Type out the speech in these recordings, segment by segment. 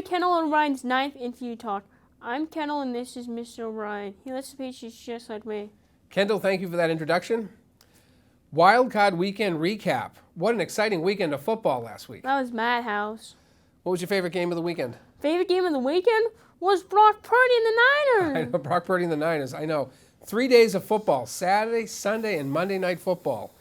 Kendall and O'Brien's ninth interview talk. I'm Kendall and this is Mr. O'Brien. He lets the Patriots just like me. Kendall, thank you for that introduction. Wild Card Weekend recap. What an exciting weekend of football last week. That was Madhouse. What was your favorite game of the weekend? Favorite game of the weekend was Brock Purdy and the Niners. I know, Brock Purdy and the Niners. I know. 3 days of football, Saturday, Sunday, and Monday Night Football.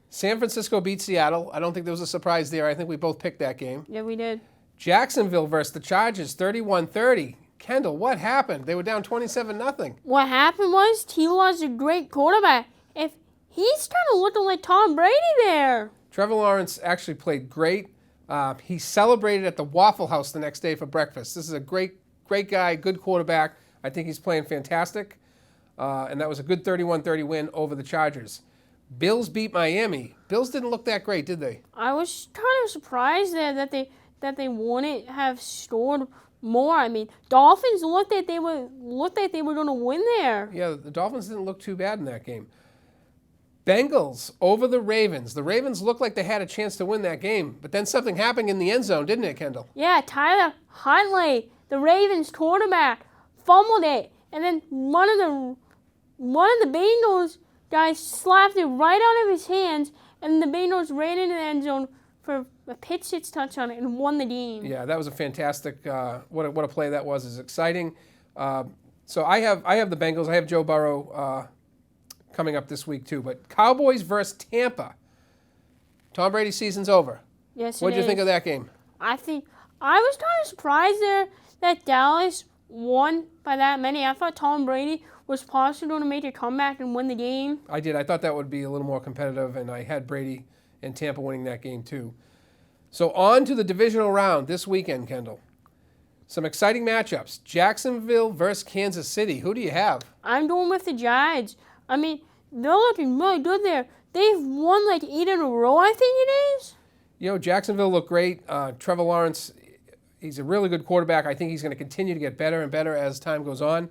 San Francisco beat Seattle. I don't think there was a surprise there. I think we both picked that game. Yeah, we did. Jacksonville versus the Chargers, 31-30. Kendall, what happened? They were down 27-0. What happened was T-Law's a great quarterback. If he's kind of looking like Tom Brady there. Trevor Lawrence actually played great. He celebrated at the Waffle House the next day for breakfast. This is a great guy, good quarterback. I think he's playing fantastic. And that was a good 31-30 win over the Chargers. Bills beat Miami. Bills didn't look that great, did they? I was kind of surprised there that they wouldn't have scored more. I mean, Dolphins looked like they were going to win there. Yeah, the Dolphins didn't look too bad in that game. Bengals over the Ravens. The Ravens looked like they had a chance to win that game, but then something happened in the end zone, didn't it, Kendall? Yeah, Tyler Huntley, the Ravens quarterback, fumbled it, and then one of the Bengals guys slapped it right out of his hands, and the Bengals ran into the end zone for a pitch-hit touchdown and won the game. Yeah, that was a fantastic. What a play that was! It's exciting. So I have the Bengals. I have Joe Burrow coming up this week too. But Cowboys versus Tampa. Tom Brady's season's over. Yes, what did you think of that game? I was kind of surprised there that Dallas won by that many. I thought Tom Brady was possibly going to make a comeback and win the game. I did. I thought that would be a little more competitive, and I had Brady and Tampa winning that game too. So on to the divisional round this weekend, Kendall. Some exciting matchups. Jacksonville versus Kansas City. Who do you have? I'm going with the Giants. I mean, they're looking really good there. They've won like 8 in a row, I think it is. You know, Jacksonville looked great. Trevor Lawrence, he's a really good quarterback. I think he's going to continue to get better and better as time goes on.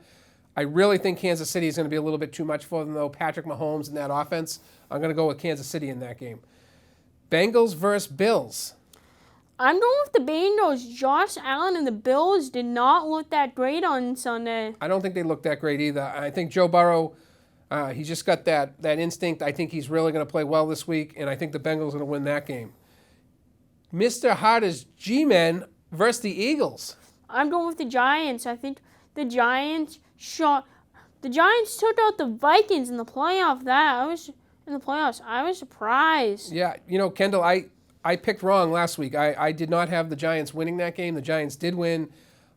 I really think Kansas City is going to be a little bit too much for them, though. Patrick Mahomes and that offense. I'm going to go with Kansas City in that game. Bengals versus Bills. I'm going with the Bengals. Josh Allen and the Bills did not look that great on Sunday. I don't think they looked that great either. I think Joe Burrow, he's just got that instinct. I think he's really going to play well this week, and I think the Bengals are going to win that game. Mr. Harder's G-Men versus the Eagles. I'm going with the Giants. I think the Giants took out the Vikings in the playoffs. I was surprised. Yeah, you know, Kendall, I picked wrong last week. I did not have the Giants winning that game. The Giants did win.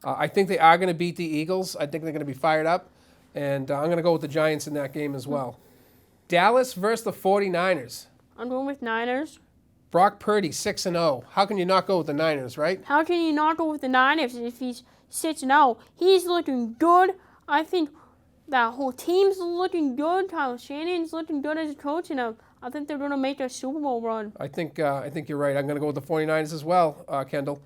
I think they are going to beat the Eagles. I think they're going to be fired up. And I'm going to go with the Giants in that game as well. Dallas versus the 49ers. I'm going with Niners. Brock Purdy, 6-0. How can you not go with the Niners, right? How can you not go with the Niners if he's 6-0? He's looking good. I think that whole team's looking good. Kyle Shanahan's looking good as a coach, and I think they're going to make a Super Bowl run. I think you're right. I'm going to go with the 49ers as well, Kendall.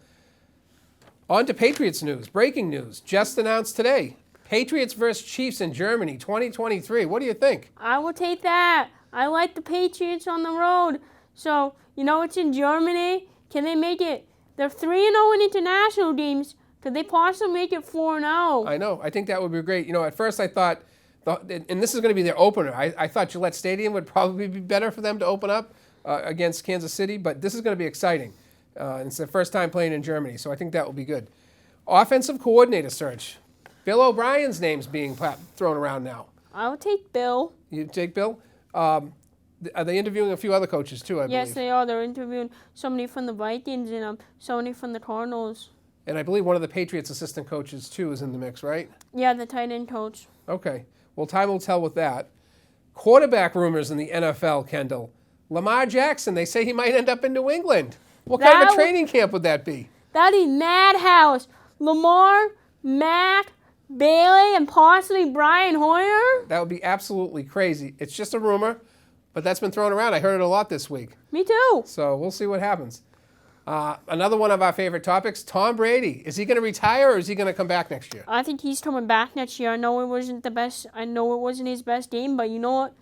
On to Patriots news. Breaking news. Just announced today. Patriots versus Chiefs in Germany, 2023. What do you think? I will take that. I like the Patriots on the road. So, you know, it's in Germany. Can they make it? They're 3-0 in international games. Could they possibly make it 4-0? I know. I think that would be great. You know, at first I thought, and this is going to be their opener, I thought Gillette Stadium would probably be better for them to open up against Kansas City, but this is going to be exciting. And it's their first time playing in Germany, so I think that will be good. Offensive coordinator search. Bill O'Brien's name's being thrown around now. I'll take Bill. You take Bill? Are they interviewing a few other coaches too, I believe? Yes, they are. They're interviewing somebody from the Vikings and somebody from the Cardinals. And I believe one of the Patriots' assistant coaches too is in the mix, right? Yeah, the tight end coach. Okay. Well, time will tell with that. Quarterback rumors in the NFL, Kendall. Lamar Jackson, they say he might end up in New England. What kind of a training camp would that be? That'd be madhouse. Lamar, Mac, Bailey, and possibly Brian Hoyer? That would be absolutely crazy. It's just a rumor, but that's been thrown around. I heard it a lot this week. Me too. So we'll see what happens. Another one of our favorite topics, Tom Brady. Is he going to retire or is he going to come back next year? I think he's coming back next year. I know it wasn't the best. I know it wasn't his best game, but you know what?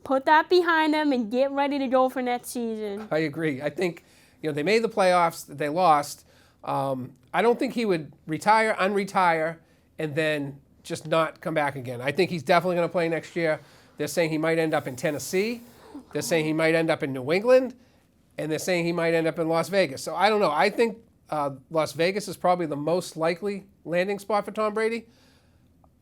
Put that behind him and get ready to go for next season. I agree. I think, they made the playoffs. They lost. I don't think he would retire, unretire, and then just not come back again. I think he's definitely going to play next year. They're saying he might end up in Tennessee. They're saying he might end up in New England. And they're saying he might end up in Las Vegas. So I don't know. I think Las Vegas is probably the most likely landing spot for Tom Brady.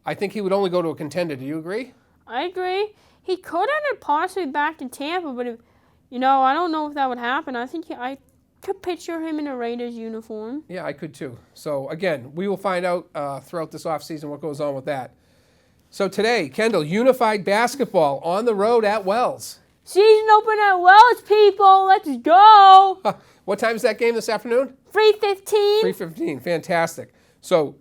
I think he would only go to a contender. Do you agree? I agree. He could end up possibly back to Tampa, but I don't know if that would happen. I think I could picture him in a Raiders uniform. Yeah, I could too. So again, we will find out throughout this offseason what goes on with that. So today, Kendall, Unified Basketball on the road at Wells. Season open at Wells, people. Let's go. What time is that game this afternoon? 3:15. 3:15. Fantastic. So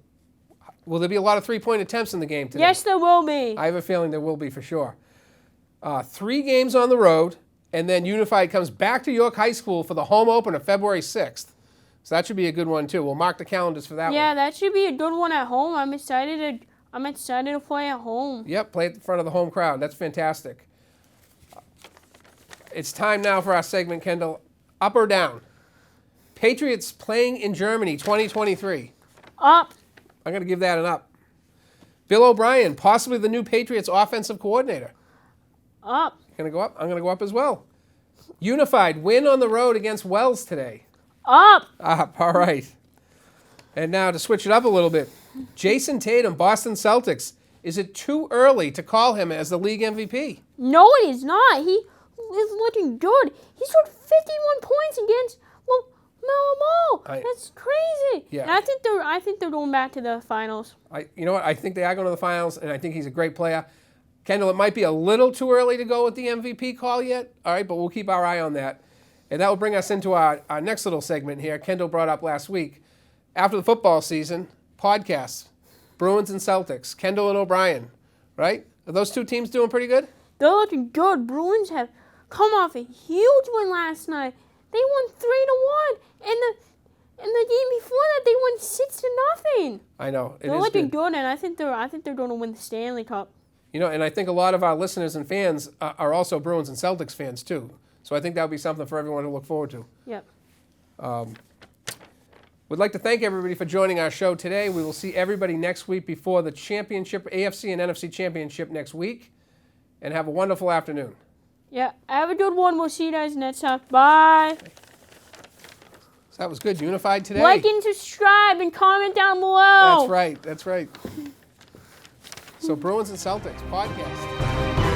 will there be a lot of three-point attempts in the game today? Yes, there will be. I have a feeling there will be for sure. 3 games on the road, and then Unified comes back to York High School for the home opener February 6th. So that should be a good one too. We'll mark the calendars for that one. Yeah, that should be a good one at home. I'm excited to play at home. Yep, play at the front of the home crowd. That's fantastic. It's time now for our segment, Kendall. Up or down? Patriots playing in Germany 2023. Up. I'm going to give that an up. Bill O'Brien, possibly the new Patriots offensive coordinator. Up. Going to go up? I'm going to go up as well. Unified win on the road against Wells today. Up. Up, all right. And now to switch it up a little bit. Jason Tatum, Boston Celtics. Is it too early to call him as the league MVP? No, it is not. He is looking good. He scored 51 points against Melo. That's crazy. Yeah. And I think they're going back to the finals. You know what? I think they are going to the finals, and I think he's a great player. Kendall, it might be a little too early to go with the MVP call yet, all right, but we'll keep our eye on that. And that will bring us into our next little segment here. Kendall brought up last week. After the football season, podcasts, Bruins and Celtics, Kendall and O'Brien, right? Are those two teams doing pretty good? They're looking good. Bruins have come off a huge win last night. They won 3-1. And the game before that, they won 6-0. I know. They're looking good, and I think they're going to win the Stanley Cup. You know, and I think a lot of our listeners and fans are also Bruins and Celtics fans too. So I think that would be something for everyone to look forward to. Yep. We'd like to thank everybody for joining our show today. We will see everybody next week before the championship, AFC and NFC championship next week. And have a wonderful afternoon. Yeah, have a good one. We'll see you guys next time. Bye. So that was good. Unified today. Like and subscribe and comment down below. That's right. That's right. So Bruins and Celtics podcast.